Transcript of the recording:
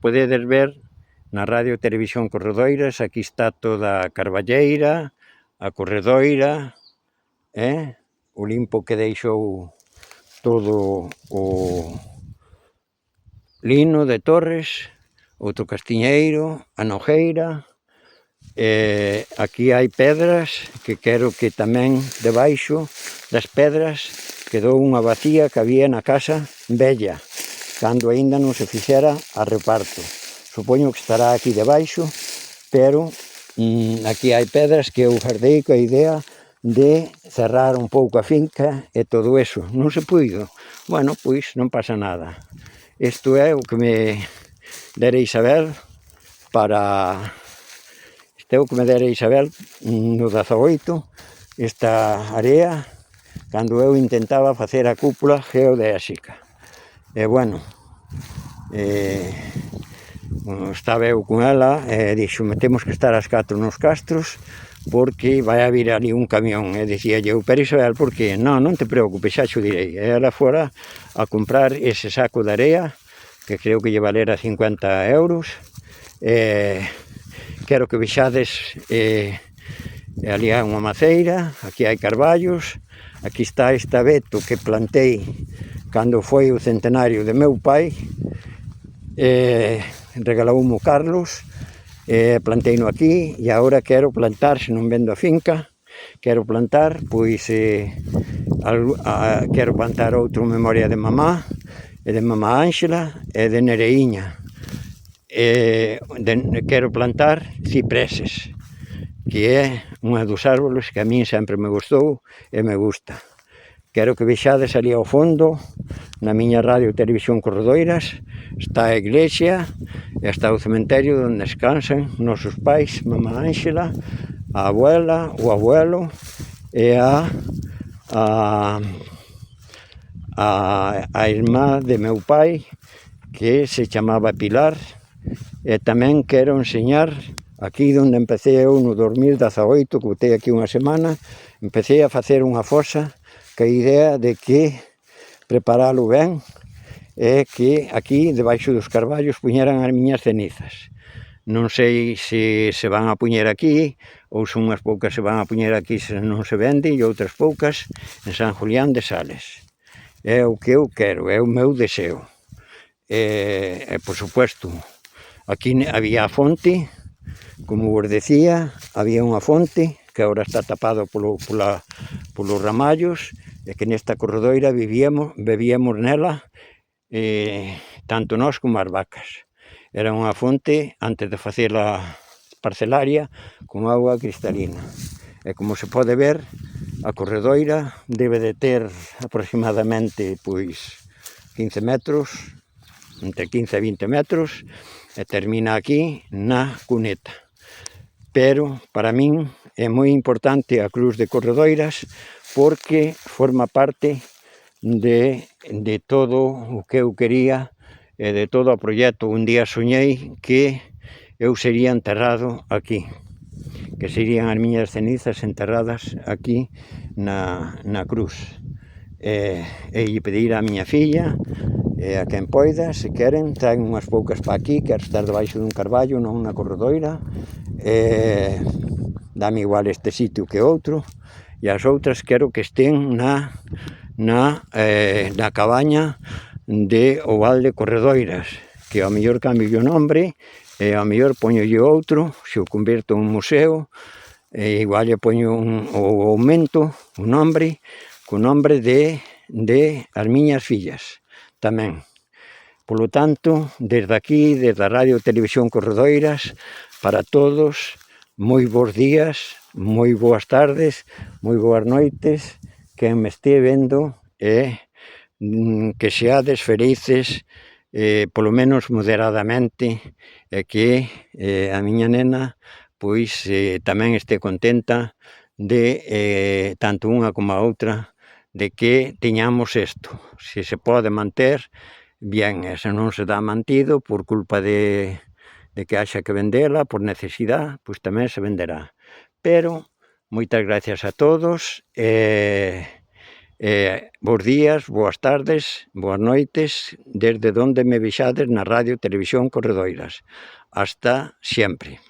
podedes ver na Radio Televisión Corredoiras, aquí está toda a carballeira, a corredoira, o limpo que deixou todo o Lino de Torres, outro castiñeiro, a Nogueira, aquí hai pedras que quero que tamén debaixo das pedras quedou unha vacía que había na casa vella, cando aínda non se fixera a reparto. Supoño que estará aquí debaixo, pero aquí hai pedras que eu guardei coa idea de cerrar un pouco a finca e todo eso. Non se puido. Bueno, pois non pasa nada. Isto é o que me dera Isabel para... Isto é o que me dera Isabel no 18, esta area, cando eu intentaba facer a cúpula geodésica. E bueno, estaba eu con ela e dixo-me temos que estar ás 4 nos castros porque vai a vir ali un camión. E dicía eu, pero Isabel, por que? Non te preocupes, xa xo direi. E ela fora a comprar ese saco de area que creo que lle valera 50 euros. Quero que vexades, ali hai unha maceira, aquí hai carballos, aquí está este abeto que plantei cando foi o centenario de meu pai, regaloumo Carlos, planteino aquí e agora quero plantar, se non vendo a finca, quero plantar, pois quero plantar outro memoria de mamá, e de mamá Ángela e de Nereiña. Quero plantar cipreses, que é unha dos árboles que a min sempre me gustou e me gusta. Quero que vexades ali ao fondo, na miña Radio Televisión Corredoiras, está a iglesia e está o cementerio onde descansan nosos pais, mamá Ángela, a abuela, o abuelo e a irmá de meu pai, que se chamaba Pilar. E tamén quero enseñar aquí onde empecé eu no 2018, que botei aquí unha semana, empecé a facer unha fosa que a idea de que preparalo ben é que aquí debaixo dos carballos puñeran as miñas cenizas. Non sei se se van a puñer aquí ou se unhas poucas se van a puñer aquí se non se vende e outras poucas en San Julián de Sales. É o que eu quero, é o meu deseo. E por supuesto, aquí había a fonte, como vos decía, había unha fonte que agora está tapado polos ramallos, e que nesta corredoira bebíamos nela, tanto nós como as vacas. Era unha fonte, antes de facer a parcelaria, con agua cristalina. E como se pode ver, a corredoira debe de ter aproximadamente 15 metros, entre 15 e 20 metros, e termina aquí na cuneta. Pero, para min, é moi importante a Cruz de Corredoiras porque forma parte de todo o que eu quería e de todo o proxecto. Un día soñei que eu sería enterrado aquí, que serían as miñas cenizas enterradas aquí na cruz. E lle pedir á miña filla e a quen poida, se queren, traen unhas poucas pa aquí, quero estar debaixo dun carballo, non na corredoira, dame igual este sitio que outro, e as outras quero que estén na cabaña de o Val de Corredoiras, que ao mellor cambio o nombre, e ao mellor poñolle outro, se o converto en un museo, e igual lle poño o aumento o nombre, co nombre de as miñas fillas tamén. Polo tanto, desde aquí, desde a Radio Televisión Corredoiras, para todos, moi bons días, moi boas tardes, moi boas noites, quen me este vendo, que seades felices, polo menos moderadamente, e que a miña nena pois tamén este contenta de, tanto unha como a outra, de que teñamos isto. Se se pode manter, bien, e se non se dá mantido por culpa de que haxa que vendela, por necesidade, pois tamén se venderá. Pero, moitas gracias a todos, Bos días, boas tardes, boas noites, desde donde me vexades na Radio Televisión Corredoiras. Hasta siempre.